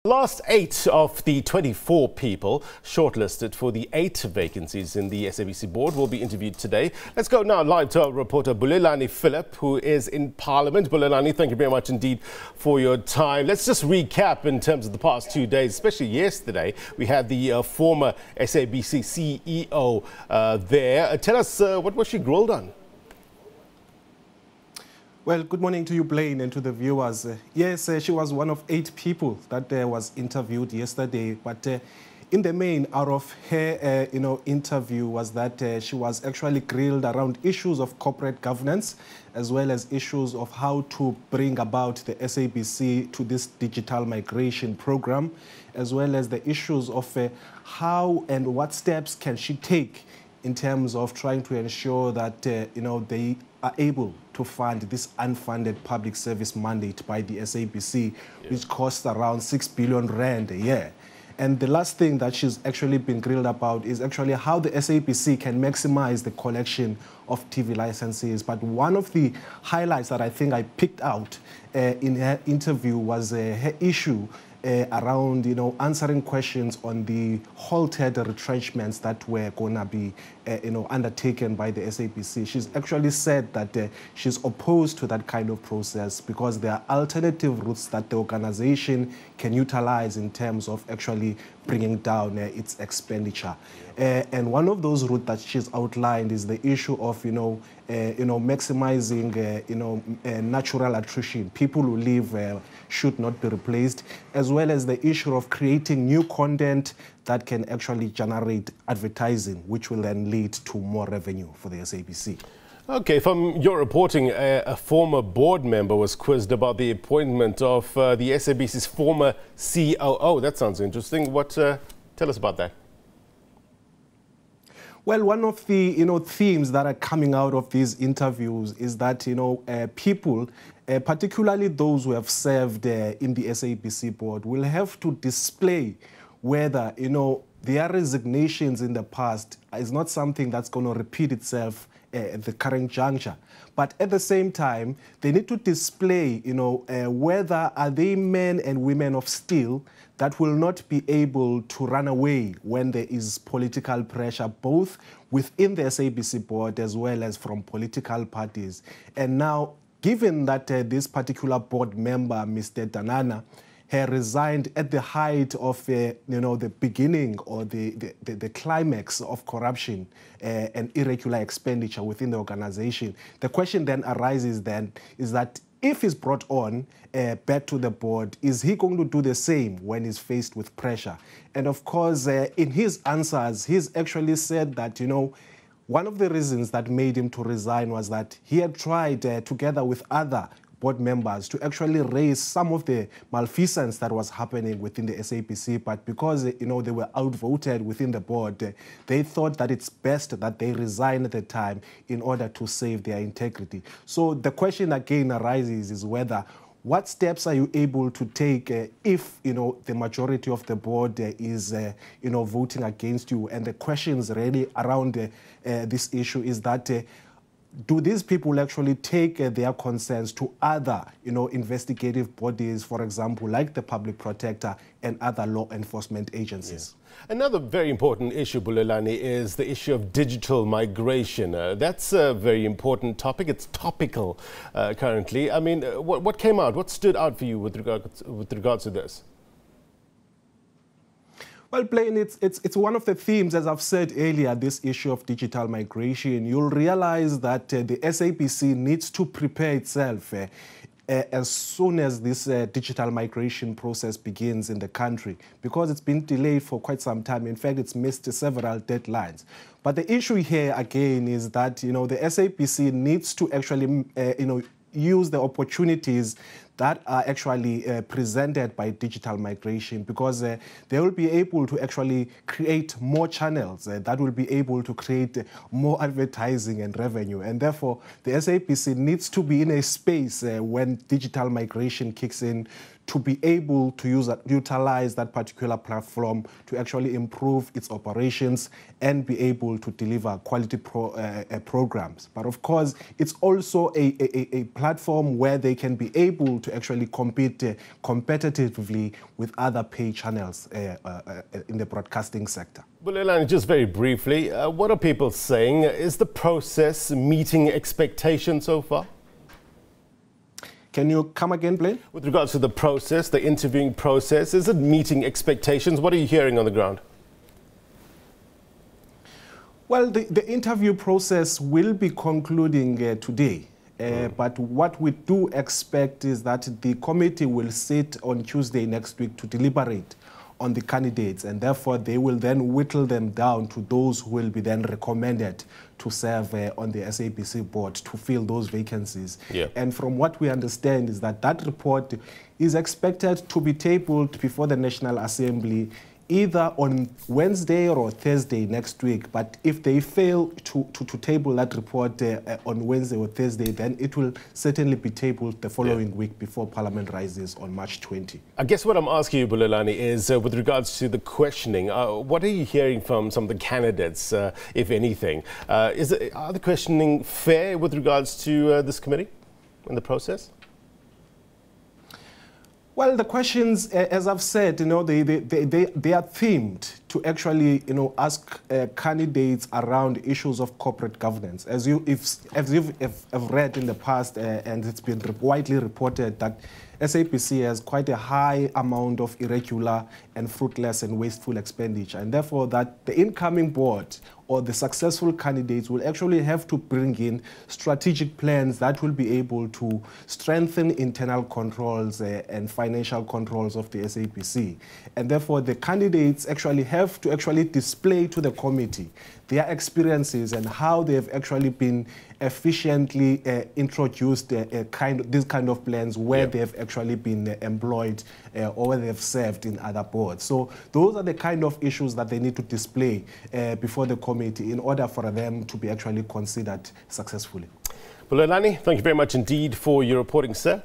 Last 8 of the 24 people shortlisted for the 8 vacancies in the SABC Board will be interviewed today. Let's go now live to our reporter Bulelani Phillip, who is in Parliament. Bulelani, thank you very much indeed for your time. Let's just recap in terms of the past 2 days, especially yesterday. We had the former SABC CEO there. Tell us, what was she grilled on? Well, good morning to you, Blaine, and to the viewers. Yes, she was one of 8 people that was interviewed yesterday. But in the main, out of her, interview was that she was actually grilled around issues of corporate governance, as well as issues of how to bring about the SABC to this digital migration program, as well as the issues of how and what steps can she take in terms of trying to ensure that, they are able to fund this unfunded public service mandate by the SABC, which costs around 6 billion rand a year. And the last thing that she's actually been grilled about is actually how the SABC can maximize the collection of TV licenses. But one of the highlights that I think I picked out in her interview was her issue around, answering questions on the halted retrenchments that were going to be, undertaken by the SABC. She's actually said that she's opposed to that kind of process because there are alternative routes that the organization can utilize in terms of actually bringing down its expenditure. And one of those routes that she's outlined is the issue of, maximizing, natural attrition. People who leave should not be replaced, as well as the issue of creating new content that can actually generate advertising, which will then lead to more revenue for the SABC. Okay, from your reporting, a former board member was quizzed about the appointment of the SABC's former COO. That sounds interesting. Tell us about that. Well, one of the themes that are coming out of these interviews is that people, particularly those who have served in the SABC board, will have to display whether their resignations in the past is not something that's going to repeat itself at the current juncture. But at the same time, they need to display, whether are they men and women of steel that will not be able to run away when there is political pressure, both within the SABC board as well as from political parties. And now, given that this particular board member, Mr. Danana, had resigned at the height of, the beginning or the climax of corruption and irregular expenditure within the organization. The question then arises is that if he's brought on back to the board, is he going to do the same when he's faced with pressure? And of course, in his answers, he's actually said that, one of the reasons that made him to resign was that he had tried, together with other board members, to actually raise some of the malfeasance that was happening within the SABC, but because they were outvoted within the board, they thought that it's best that they resign at the time in order to save their integrity. So the question again arises is whether what steps are you able to take if the majority of the board is voting against you? And the questions really around this issue is that do these people actually take their concerns to other, investigative bodies, for example, like the Public Protector and other law enforcement agencies? Yeah. Another very important issue, Bulelani, is the issue of digital migration. That's a very important topic. It's topical currently. I mean, what came out? What stood out for you with regards to this? Well, Blaine, it's one of the themes, as I've said earlier, this issue of digital migration. You'll realize that the SABC needs to prepare itself as soon as this digital migration process begins in the country, because it's been delayed for quite some time. In fact, it's missed several deadlines. But the issue here, again, is that, the SABC needs to actually, use the opportunities that are actually presented by digital migration, because they will be able to actually create more channels that will be able to create more advertising and revenue. And therefore, the SABC needs to be in a space when digital migration kicks in to be able to utilize that particular platform to actually improve its operations and be able to deliver quality programs. But of course, it's also a platform where they can be able to actually compete competitively with other pay channels in the broadcasting sector. Bulelani, just very briefly, what are people saying? Is the process meeting expectations so far? Can you come again, Blaine? With regards to the process, the interviewing process, is it meeting expectations? What are you hearing on the ground? Well, the interview process will be concluding today. But what we do expect is that the committee will sit on Tuesday next week to deliberate on the candidates, and therefore they will then whittle them down to those who will be then recommended to serve on the SABC board to fill those vacancies. Yeah. And from what we understand is that that report is expected to be tabled before the National Assembly either on Wednesday or Thursday next week. But if they fail to table that report on Wednesday or Thursday, then it will certainly be tabled the following week before Parliament rises on March 20. I guess what I'm asking you, Bulelani, is with regards to the questioning, what are you hearing from some of the candidates, if anything? Are the questioning fair with regards to this committee and the process? Well, the questions, as I've said, they are themed to actually, ask candidates around issues of corporate governance. As you've read in the past, and it's been widely reported that SABC has quite a high amount of irregular and fruitless and wasteful expenditure, and therefore that the incoming board or the successful candidates will actually have to bring in strategic plans that will be able to strengthen internal controls and financial controls of the SABC. And therefore the candidates actually have to display to the committee their experiences and how they have actually been efficiently introduced these kind of plans where they have actually been employed or where they have served in other boards. So those are the kind of issues that they need to display before the committee in order for them to be actually considered successfully. Bulelani, thank you very much indeed for your reporting, sir.